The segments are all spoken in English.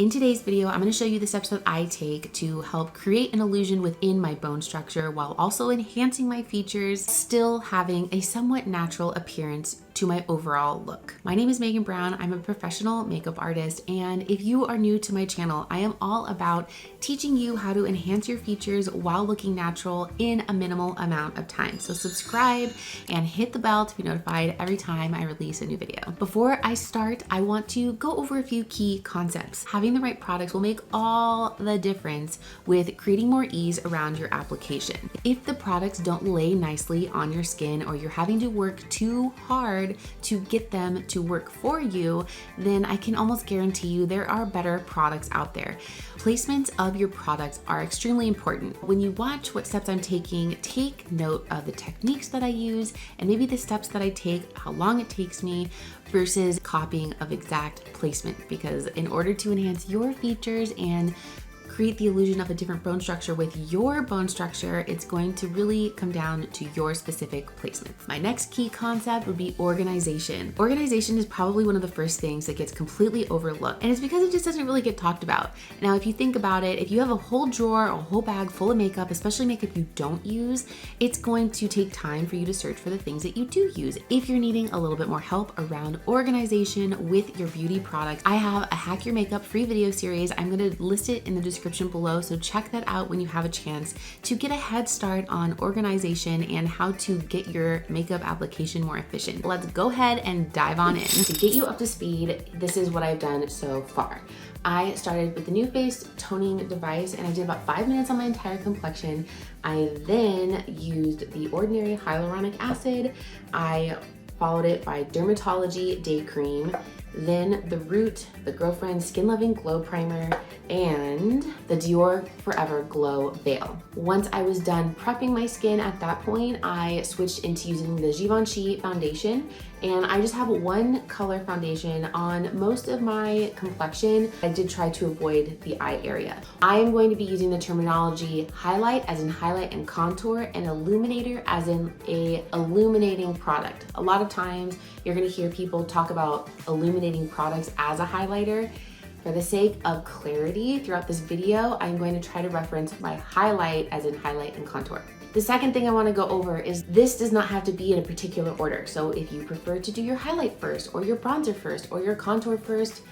In today's video, I'm going to show you the steps that I take to help create an illusion within my bone structure while also enhancing my features, still having a somewhat natural appearance to my overall look. My name is Meagan Brown. I'm a professional makeup artist, and if you are new to my channel, I am all about teaching you how to enhance your features while looking natural in a minimal amount of time. So subscribe and hit the bell to be notified every time I release a new video. Before I start, I want to go over a few key concepts. Having the right products will make all the difference with creating more ease around your application. If the products don't lay nicely on your skin, or you're having to work too hard to get them to work for you, then I can almost guarantee you there are better products out there. Placements of your products are extremely important. When you watch what steps I'm taking, take note of the techniques that I use and maybe the steps that I take, how long it takes me, versus copying of exact placement, because in order to enhance your features and create the illusion of a different bone structure with your bone structure, it's going to really come down to your specific placements. My next key concept would be organization. Organization is probably one of the first things that gets completely overlooked, and it's because it just doesn't really get talked about. Now, if you think about it, if you have a whole drawer or a whole bag full of makeup, especially makeup you don't use, it's going to take time for you to search for the things that you do use. If you're needing a little bit more help around organization with your beauty products, I have a Hack Your Makeup free video series. I'm going to list it in the description below, so check that out when you have a chance to get a head start on organization and how to get your makeup application more efficient. Let's go ahead and dive on in. To get you up to speed, this is what I've done so far. I started with the New Face toning device, and I did about 5 minutes on my entire complexion. I then used the Ordinary hyaluronic acid. I followed it by Dermatology Day Cream, then the Root, the Girlfriend Skin Loving Glow Primer, and the Dior Forever Glow Veil. Once I was done prepping my skin at that point, I switched into using the Givenchy foundation, and I just have one color foundation on most of my complexion. I did try to avoid the eye area. I am going to be using the terminology highlight as in highlight and contour, and illuminator as in a illuminating product. A lot of times you're gonna hear people talk about illuminating products as a highlighter. For the sake of clarity throughout this video, I'm going to try to reference my highlight as in highlight and contour. The second thing I want to go over is this does not have to be in a particular order. So if you prefer to do your highlight first, or your bronzer first, or your contour first,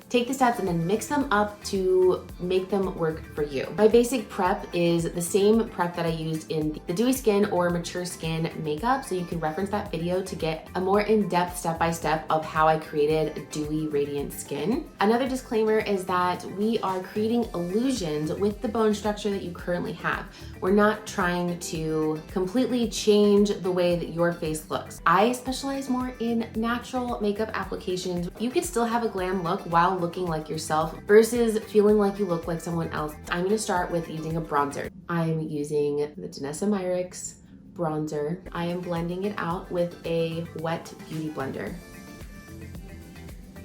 take the steps and then mix them up to make them work for you. My basic prep is the same prep that I used in the Dewy Skin or Mature Skin makeup, so you can reference that video to get a more in-depth step-by-step of how I created dewy, radiant skin. Another disclaimer is that we are creating illusions with the bone structure that you currently have. We're not trying to completely change the way that your face looks. I specialize more in natural makeup applications. You can still have a glam look while looking like yourself versus feeling like you look like someone else. I'm gonna start with using a bronzer. I'm using the Danessa Myricks bronzer. I am blending it out with a wet beauty blender.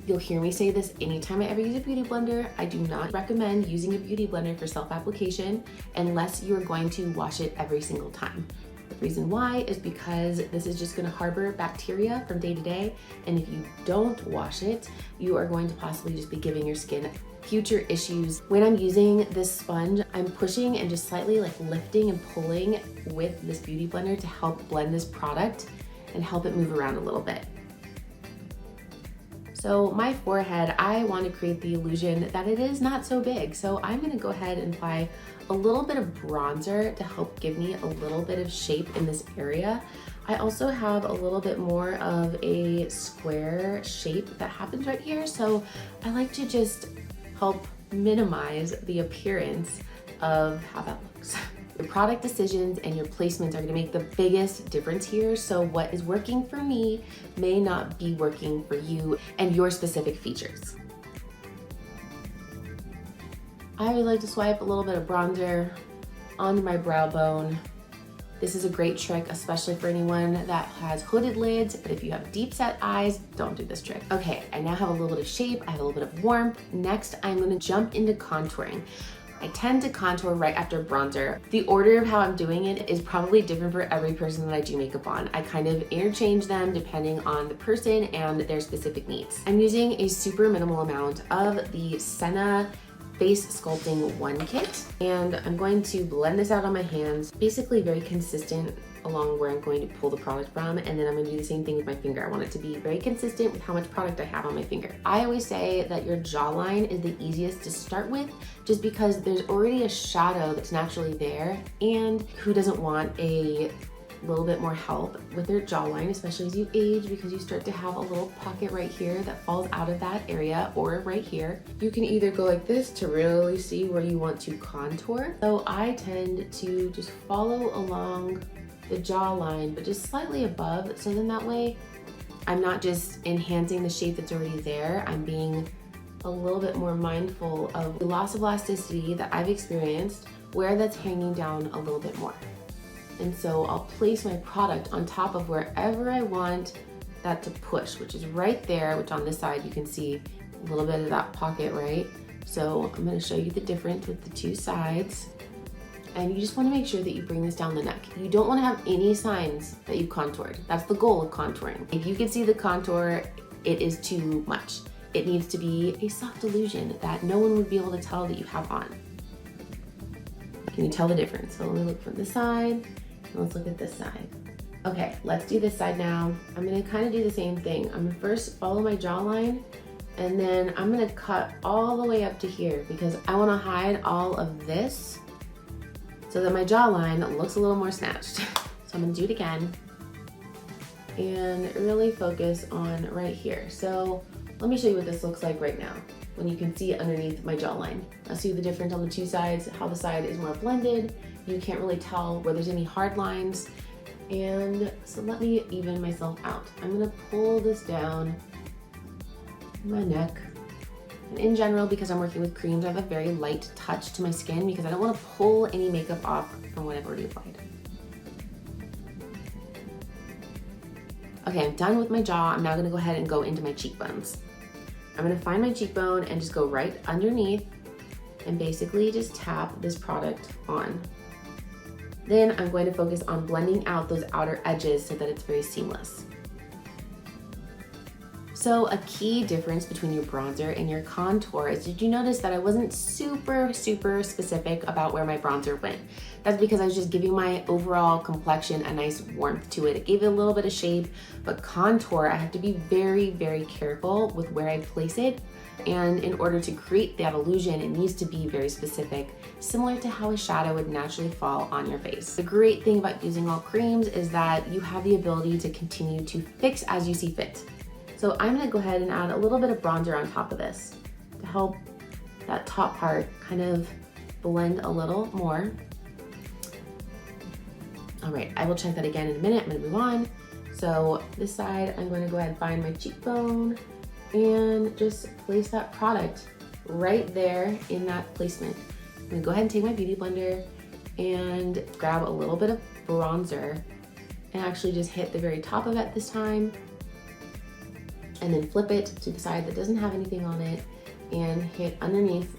You'll hear me say this anytime I ever use a beauty blender. I do not recommend using a beauty blender for self-application unless you're going to wash it every single time. The reason why is because this is just gonna harbor bacteria from day to day, and if you don't wash it, you are going to possibly just be giving your skin future issues. When I'm using this sponge, I'm pushing and just slightly like lifting and pulling with this beauty blender to help blend this product and help it move around a little bit. So my forehead, I want to create the illusion that it is not so big. So I'm gonna go ahead and apply a little bit of bronzer to help give me a little bit of shape in this area. I also have a little bit more of a square shape that happens right here. So I like to just help minimize the appearance of how that looks. Your product decisions and your placements are gonna make the biggest difference here. So what is working for me may not be working for you and your specific features. I would like to swipe a little bit of bronzer onto my brow bone. This is a great trick, especially for anyone that has hooded lids, but if you have deep set eyes, don't do this trick. Okay, I now have a little bit of shape, I have a little bit of warmth. Next, I'm gonna jump into contouring. I tend to contour right after bronzer. The order of how I'm doing it is probably different for every person that I do makeup on. I kind of interchange them depending on the person and their specific needs. I'm using a super minimal amount of the Senna Face Sculpting 1 kit, and I'm going to blend this out on my hands, basically very consistent along where I'm going to pull the product from, and then I'm going to do the same thing with my finger. I want it to be very consistent with how much product I have on my finger. I always say that your jawline is the easiest to start with just because there's already a shadow that's naturally there, and who doesn't want a little bit more help with their jawline, especially as you age, because you start to have a little pocket right here that falls out of that area, or right here. You can either go like this to really see where you want to contour. So I tend to just follow along the jawline, but just slightly above, so then that way I'm not just enhancing the shape that's already there, I'm being a little bit more mindful of the loss of elasticity that I've experienced where that's hanging down a little bit more. And so I'll place my product on top of wherever I want that to push, which is right there, which on this side you can see a little bit of that pocket, right? So I'm gonna show you the difference with the two sides. And you just wanna make sure that you bring this down the neck. You don't wanna have any signs that you've contoured. That's the goal of contouring. If you can see the contour, it is too much. It needs to be a soft illusion that no one would be able to tell that you have on. Can you tell the difference? So let me look from this side, and let's look at this side. Okay, let's do this side now. I'm gonna kind of do the same thing. I'm gonna first follow my jawline, and then I'm gonna cut all the way up to here because I wanna hide all of this so that my jawline looks a little more snatched. So I'm gonna do it again and really focus on right here. So let me show you what this looks like right now when you can see it underneath my jawline. I'll see the difference on the two sides, how the side is more blended. You can't really tell where there's any hard lines. And so let me even myself out. I'm gonna pull this down my neck. And in general, because I'm working with creams, I have a very light touch to my skin because I don't want to pull any makeup off from what I've already applied. Okay, I'm done with my jaw. I'm now gonna go ahead and go into my cheekbones. I'm gonna find my cheekbone and just go right underneath and basically just tap this product on. Then I'm going to focus on blending out those outer edges so that it's very seamless. So a key difference between your bronzer and your contour is, did you notice that I wasn't super specific about where my bronzer went? That's because I was just giving my overall complexion a nice warmth to it. It gave it a little bit of shape, but contour, I have to be very careful with where I place it. And in order to create that illusion, it needs to be very specific, similar to how a shadow would naturally fall on your face. The great thing about using all creams is that you have the ability to continue to fix as you see fit. So I'm gonna go ahead and add a little bit of bronzer on top of this to help that top part kind of blend a little more. All right, I will check that again in a minute. I'm gonna move on. So this side, I'm gonna go ahead and find my cheekbone and just place that product right there in that placement. I'm gonna go ahead and take my beauty blender and grab a little bit of bronzer and actually just hit the very top of it this time, and then flip it to the side that doesn't have anything on it and hit underneath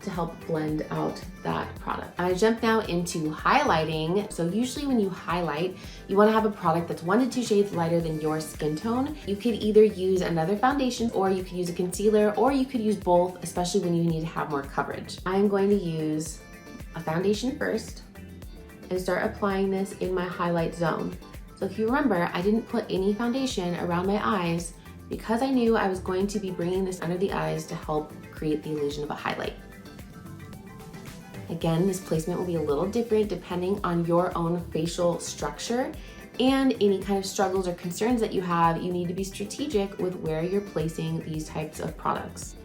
to help blend out that product. I jump now into highlighting. So usually when you highlight, you wanna have a product that's 1 to 2 shades lighter than your skin tone. You could either use another foundation, or you could use a concealer, or you could use both, especially when you need to have more coverage. I'm going to use a foundation first and start applying this in my highlight zone. So if you remember, I didn't put any foundation around my eyes because I knew I was going to be bringing this under the eyes to help create the illusion of a highlight. Again, this placement will be a little different depending on your own facial structure and any kind of struggles or concerns that you have. You need to be strategic with where you're placing these types of products.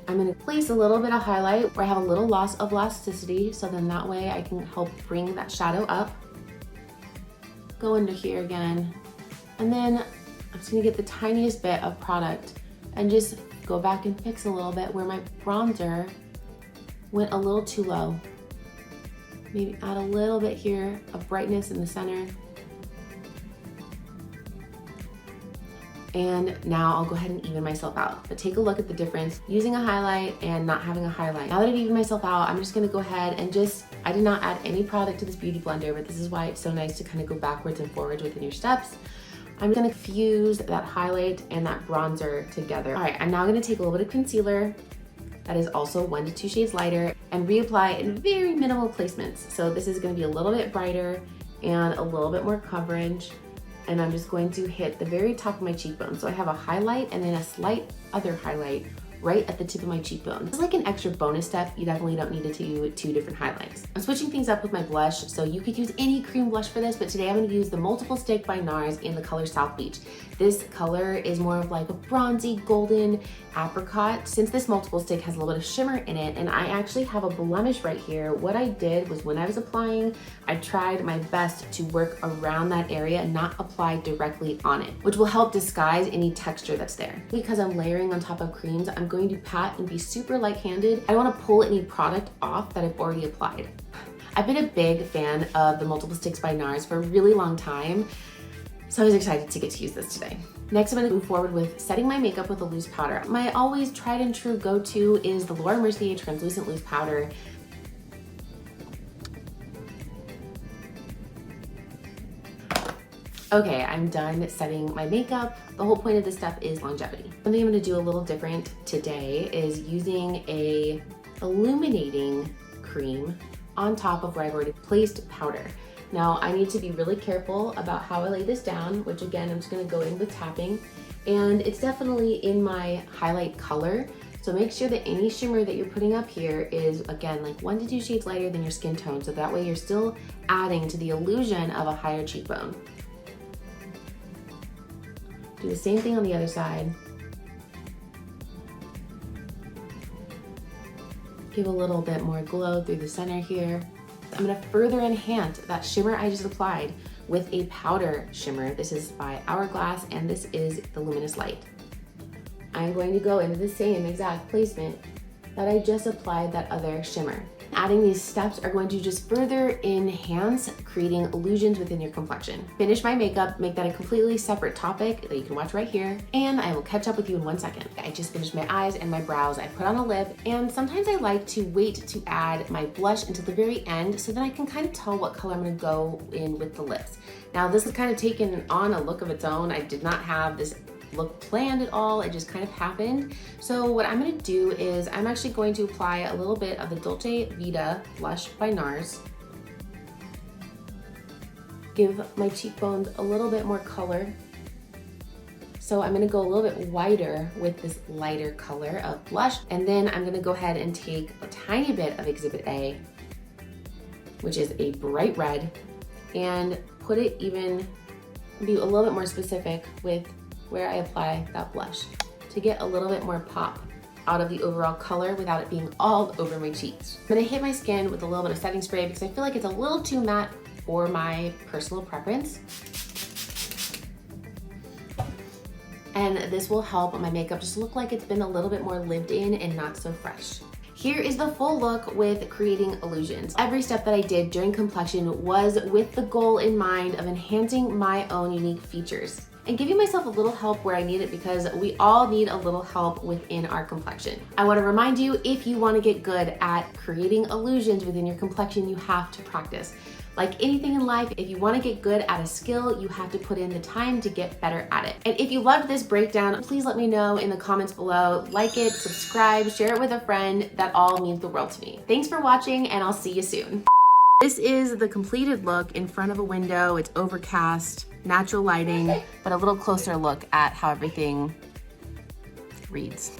I'm gonna place a little bit of highlight where I have a little loss of elasticity, so then that way I can help bring that shadow up. Go under here again, and then I'm just gonna get the tiniest bit of product and just go back and fix a little bit where my bronzer went a little too low. Maybe add a little bit here of brightness in the center. And now I'll go ahead and even myself out. But take a look at the difference using a highlight and not having a highlight. Now that I've evened myself out, I'm just gonna go ahead and I did not add any product to this beauty blender, but this is why it's so nice to kind of go backwards and forwards within your steps. I'm gonna fuse that highlight and that bronzer together. All right, I'm now gonna take a little bit of concealer that is also 1 to 2 shades lighter and reapply in very minimal placements. So this is gonna be a little bit brighter and a little bit more coverage. And I'm just going to hit the very top of my cheekbone. So I have a highlight and then a slight other highlight right at the tip of my cheekbone. It's like an extra bonus step. You definitely don't need to do 2 different highlights. I'm switching things up with my blush, so you could use any cream blush for this, but today I'm gonna use the Multiple Stick by NARS in the color South Beach. This color is more of like a bronzy golden apricot. Since this multiple stick has a little bit of shimmer in it, and I actually have a blemish right here, what I did was when I was applying, I tried my best to work around that area and not apply directly on it, which will help disguise any texture that's there. Because I'm layering on top of creams, I'm going to pat and be super light-handed. I don't want to pull any product off that I've already applied. I've been a big fan of the Multiple Sticks by NARS for a really long time, so I was excited to get to use this today. Next, I'm gonna move forward with setting my makeup with a loose powder. My always tried and true go-to is the Laura Mercier Translucent Loose Powder. Okay, I'm done setting my makeup. The whole point of this step is longevity. Something I'm gonna do a little different today is using a illuminating cream on top of where I've already placed powder. Now, I need to be really careful about how I lay this down, which again, I'm just gonna go in with tapping. And it's definitely in my highlight color. So make sure that any shimmer that you're putting up here is, again, like 1 to 2 shades lighter than your skin tone. So that way you're still adding to the illusion of a higher cheekbone. Do the same thing on the other side. Give a little bit more glow through the center here. I'm gonna further enhance that shimmer I just applied with a powder shimmer. This is by Hourglass, and this is the Luminous Light. I'm going to go into the same exact placement that I just applied that other shimmer. Adding these steps are going to just further enhance creating illusions within your complexion. Finish my makeup, make that a completely separate topic that you can watch right here, and I will catch up with you in 1 second. I just finished my eyes and my brows. I put on a lip, and sometimes I like to wait to add my blush until the very end so that I can kind of tell what color I'm gonna go in with the lips. Now, this has kind of taken on a look of its own. I did not have this look planned at all, it just kind of happened. So what I'm gonna do is I'm actually going to apply a little bit of the Dolce Vita blush by NARS. Give my cheekbones a little bit more color. So I'm gonna go a little bit wider with this lighter color of blush, and then I'm gonna go ahead and take a tiny bit of Exhibit A, which is a bright red, and put it even, be a little bit more specific with where I apply that blush to get a little bit more pop out of the overall color without it being all over my cheeks. I'm gonna hit my skin with a little bit of setting spray because I feel like it's a little too matte for my personal preference. And this will help my makeup just look like it's been a little bit more lived in and not so fresh. Here is the full look with creating illusions. Every step that I did during Complexion was with the goal in mind of enhancing my own unique features and giving myself a little help where I need it, because we all need a little help within our complexion. I want to remind you, if you want to get good at creating illusions within your complexion, you have to practice. Like anything in life, if you want to get good at a skill, you have to put in the time to get better at it. And if you loved this breakdown, please let me know in the comments below. Like it, subscribe, share it with a friend. That all means the world to me. Thanks for watching, and I'll see you soon. This is the completed look in front of a window. It's overcast, natural lighting, but a little closer look at how everything reads.